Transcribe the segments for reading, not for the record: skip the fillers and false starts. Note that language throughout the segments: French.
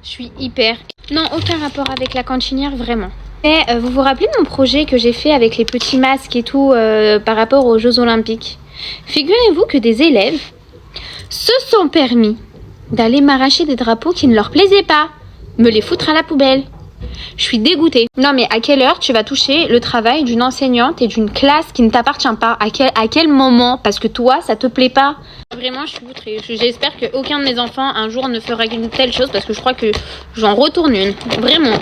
Je suis hyper... Non, aucun rapport avec la cantinière, vraiment. Mais vous vous rappelez mon projet que j'ai fait avec les petits masques et tout par rapport aux Jeux Olympiques? Figurez-vous que des élèves se sont permis d'aller m'arracher des drapeaux qui ne leur plaisaient pas, me les foutre à la poubelle. Je suis dégoûtée. Non mais à quelle heure tu vas toucher le travail d'une enseignante et d'une classe qui ne t'appartient pas? À quel moment? Parce que toi, ça te plaît pas? Vraiment, je suis outrée. J'espère qu'aucun de mes enfants un jour ne fera une telle chose parce que je crois que j'en retourne une. Vraiment.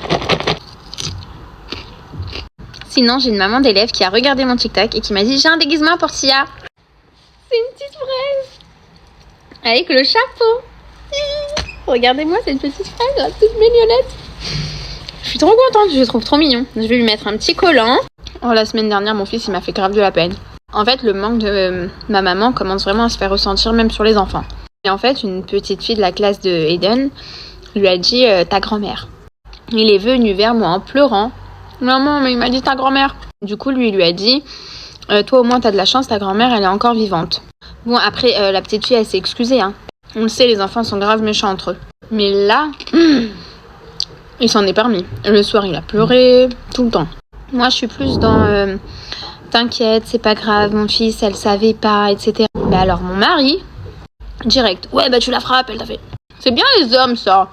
Sinon, j'ai une maman d'élève qui a regardé mon TikTok et qui m'a dit « J'ai un déguisement pour Sia. » C'est une petite fraise. Avec le chapeau. Regardez-moi cette petite fraise là, toute mignonnette. Je suis trop contente, je le trouve trop mignon. Je vais lui mettre un petit collant. Oh, la semaine dernière, mon fils, il m'a fait grave de la peine. En fait, le manque de ma maman commence vraiment à se faire ressentir même sur les enfants. Et en fait, une petite fille de la classe de Eden lui a dit ta grand-mère. Il est venu vers moi en pleurant. Maman, mais il m'a dit ta grand-mère. Du coup, lui a dit toi au moins t'as de la chance, ta grand-mère elle est encore vivante. Bon, après, la petite fille elle s'est excusée. Hein. On le sait, les enfants sont grave méchants entre eux. Mais là, il s'en est permis. Le soir, il a pleuré tout le temps. Moi, je suis plus dans t'inquiète, c'est pas grave, mon fils, elle savait pas, etc. Mais alors, mon mari, direct, ouais, bah tu la frappes, elle t'a fait. C'est bien les hommes, ça.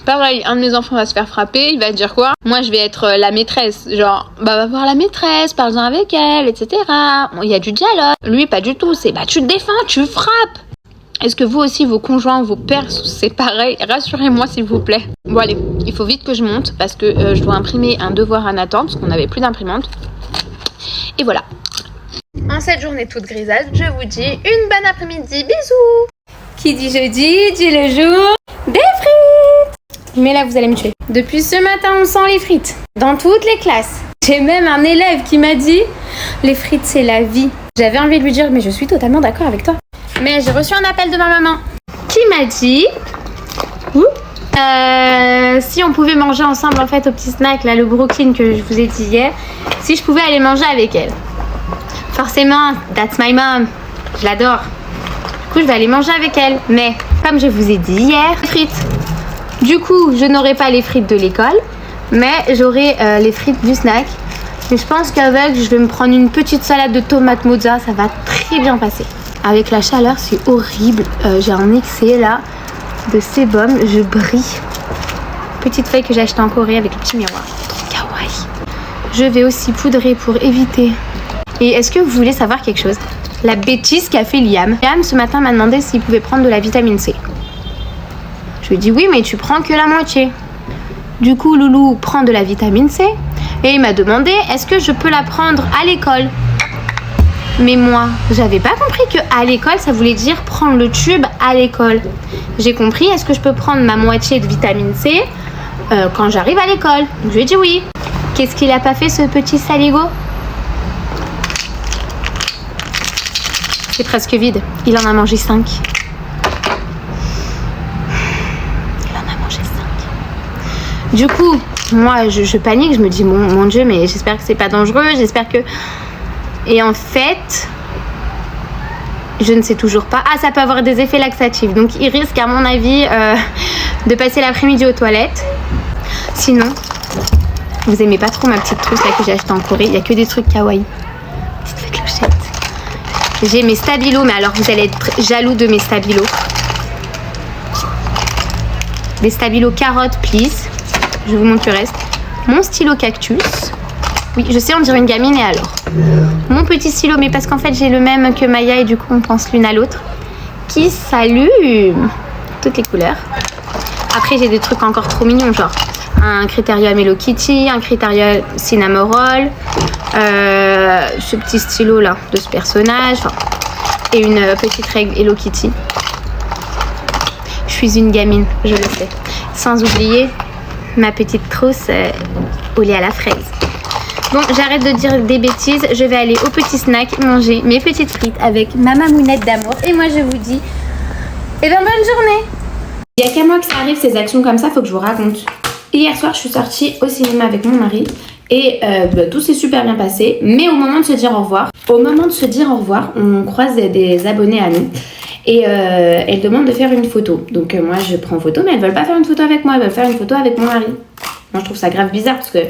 Pareil, un de mes enfants va se faire frapper, il va dire quoi? Moi, je vais être la maîtresse. Genre, bah va voir la maîtresse, parle-en avec elle, etc. Bon, il y a du dialogue. Lui, pas du tout. C'est, bah tu te défends, tu frappes. Est-ce que vous aussi, vos conjoints, vos pères, c'est pareil? Rassurez-moi, s'il vous plaît. Bon, allez, il faut vite que je monte parce que je dois imprimer un devoir à Nathan parce qu'on n'avait plus d'imprimante. Et voilà. En cette journée toute grisâtre, je vous dis une bonne après-midi. Bisous. Qui dit jeudi, dit le jour des frites. Mais là, vous allez me tuer. Depuis ce matin, on sent les frites. Dans toutes les classes. J'ai même un élève qui m'a dit les frites, c'est la vie. J'avais envie de lui dire, mais je suis totalement d'accord avec toi. Mais j'ai reçu un appel de ma maman qui m'a dit si on pouvait manger ensemble en fait au petit snack, là, le Brooklyn que je vous ai dit hier, si je pouvais aller manger avec elle. Forcément, that's my mom. Je l'adore. Du coup, je vais aller manger avec elle. Mais, comme je vous ai dit hier, frites. Du coup, je n'aurai pas les frites de l'école, mais j'aurai les frites du snack. Mais je pense qu'avec, je vais me prendre une petite salade de tomates mozza. Ça va très bien passer. Avec la chaleur, c'est horrible. J'ai un excès là de sébum. Je brille. Petite feuille que j'ai achetée en Corée avec le petit miroir. Trop kawaii. Je vais aussi poudrer pour éviter. Et est-ce que vous voulez savoir quelque chose? La bêtise qu'a fait Liam. Liam, ce matin, m'a demandé s'il pouvait prendre de la vitamine C. Je lui ai dit oui, mais tu prends que la moitié. Du coup, Loulou prend de la vitamine C. Et il m'a demandé est-ce que je peux la prendre à l'école? Mais moi, j'avais pas compris que à l'école, ça voulait dire prendre le tube à l'école. J'ai compris, est-ce que je peux prendre ma moitié de vitamine C quand j'arrive à l'école? Donc, je lui ai dit oui. Qu'est-ce qu'il a pas fait, ce petit saligo? C'est presque vide. Il en a mangé 5. Il en a mangé 5. Du coup, moi, je panique. Je me dis, mon Dieu, mais j'espère que c'est pas dangereux. J'espère que... Et en fait, je ne sais toujours pas. Ah, ça peut avoir des effets laxatifs. Donc, il risque, à mon avis, de passer l'après-midi aux toilettes. Sinon, vous aimez pas trop ma petite trousse là que j'ai achetée en Corée. Il n'y a que des trucs kawaii. Petite fée clochette. J'ai mes stabilos, mais alors vous allez être jaloux de mes stabilos. Des stabilos carottes, please. Je vous montre le reste. Mon stylo cactus. Oui, je sais, on dirait une gamine, et alors? Mon petit stylo, mais parce qu'en fait, j'ai le même que Maya, et du coup, on pense l'une à l'autre. Qui s'allume. Toutes les couleurs. Après, j'ai des trucs encore trop mignons, genre un Critérium Hello Kitty, un Critérium Cinnamoroll, ce petit stylo là de ce personnage, et une petite règle Hello Kitty. Je suis une gamine, je le sais. Sans oublier ma petite trousse au lait à la fraise. Bon, j'arrête de dire des bêtises, je vais aller au petit snack manger mes petites frites avec ma mamounette d'amour. Et moi je vous dis, bonne journée. Il n'y a qu'à moi que ça arrive, ces actions comme ça, faut que je vous raconte. Hier soir, je suis sortie au cinéma avec mon mari et tout s'est super bien passé. Mais au moment de se dire au revoir, on croise des abonnés à nous. Et elle demande de faire une photo. Donc moi je prends photo, mais elles veulent pas faire une photo avec moi, elles veulent faire une photo avec mon mari. Moi je trouve ça grave bizarre parce que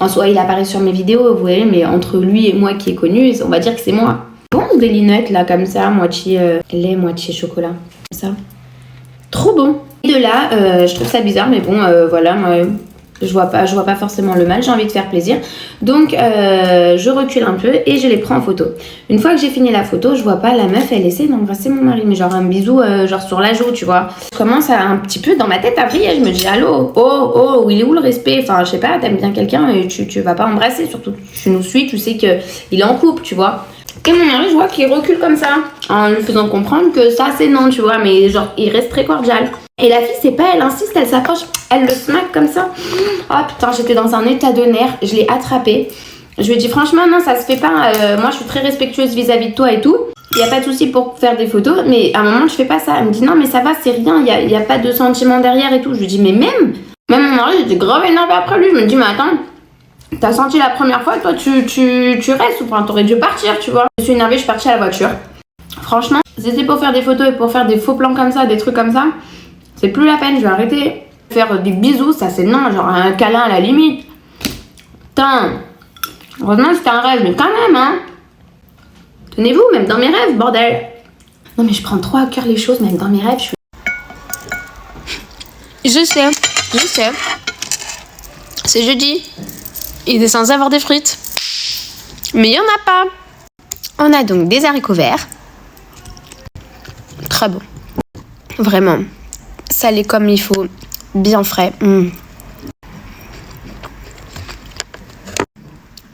en soi il apparaît sur mes vidéos, vous voyez, mais entre lui et moi qui est connu, on va dire que c'est moi. Bon, des lunettes là comme ça, moitié lait, moitié chocolat, comme ça. Trop bon. Et de là, je trouve ça bizarre, mais bon, voilà, moi, je vois pas forcément le mal, j'ai envie de faire plaisir. Donc, je recule un peu et je les prends en photo. Une fois que j'ai fini la photo, je vois pas la meuf, elle essaie d'embrasser mon mari, mais genre un bisou, genre sur la joue, tu vois. Je commence à un petit peu dans ma tête à briller, je me dis, allô, oh, il est où le respect? Enfin, je sais pas, t'aimes bien quelqu'un et tu vas pas embrasser, surtout tu nous suis, tu sais qu'il est en couple, tu vois. Et mon mari, je vois qu'il recule comme ça, en lui faisant comprendre que ça c'est non, tu vois, mais genre il reste très cordial. Et la fille, c'est pas, elle insiste, elle s'approche, elle le smack comme ça. Oh putain, j'étais dans un état de nerfs, je l'ai attrapé. Je lui ai dit franchement, non, ça se fait pas, moi je suis très respectueuse vis-à-vis de toi et tout. Il n'y a pas de souci pour faire des photos, mais à un moment je fais pas ça. Elle me dit non, mais ça va, c'est rien, il y a pas de sentiment derrière et tout. Je lui dis, mais même mon mari, j'étais grave énervée après lui. Je me dis, mais attends. T'as senti la première fois, toi tu restes ou enfin t'aurais dû partir, tu vois. Je suis énervée, je suis partie à la voiture. Franchement, si c'était pour faire des photos et pour faire des faux plans comme ça, des trucs comme ça, c'est plus la peine, je vais arrêter. Faire des bisous, ça c'est non, genre un câlin à la limite. Putain, heureusement c'était un rêve, mais quand même, hein. Tenez-vous, même dans mes rêves, bordel. Non mais je prends trop à cœur les choses, même dans mes rêves, Je sais. C'est jeudi. Il est censé avoir des frites. Mais il n'y en a pas. On a donc des haricots verts. Très bon. Vraiment. Salé comme il faut. Bien frais.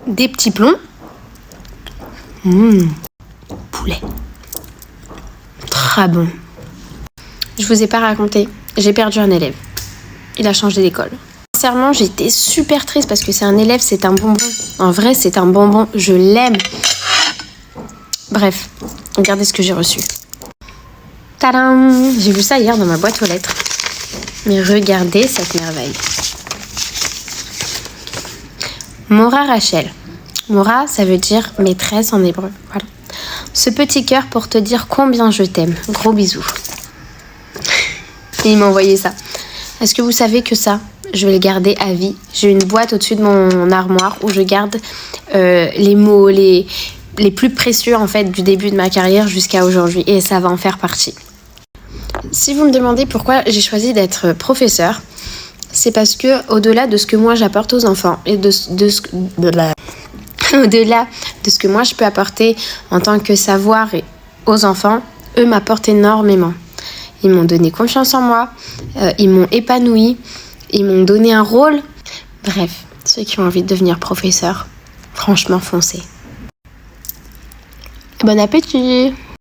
Des petits plombs. Poulet. Très bon. Je vous ai pas raconté. J'ai perdu un élève. Il a changé d'école. Sincèrement, j'étais super triste parce que c'est un élève, c'est un bonbon. En vrai, c'est un bonbon. Je l'aime. Bref, regardez ce que j'ai reçu. Tadam! J'ai vu ça hier dans ma boîte aux lettres. Mais regardez cette merveille. Mora Rachel. Mora, ça veut dire maîtresse en hébreu. Voilà. Ce petit cœur pour te dire combien je t'aime. Gros bisous. Et il m'a envoyé ça. Est-ce que vous savez que ça, je vais le garder à vie? J'ai une boîte au-dessus de mon armoire où je garde les mots, les plus précieux en fait du début de ma carrière jusqu'à aujourd'hui. Et ça va en faire partie. Si vous me demandez pourquoi j'ai choisi d'être professeure, c'est parce que au-delà de ce que moi j'apporte aux enfants et au-delà de ce que moi je peux apporter en tant que savoir aux enfants, eux m'apportent énormément. Ils m'ont donné confiance en moi, ils m'ont épanouie, ils m'ont donné un rôle. Bref, ceux qui ont envie de devenir professeur, franchement foncez. Bon appétit!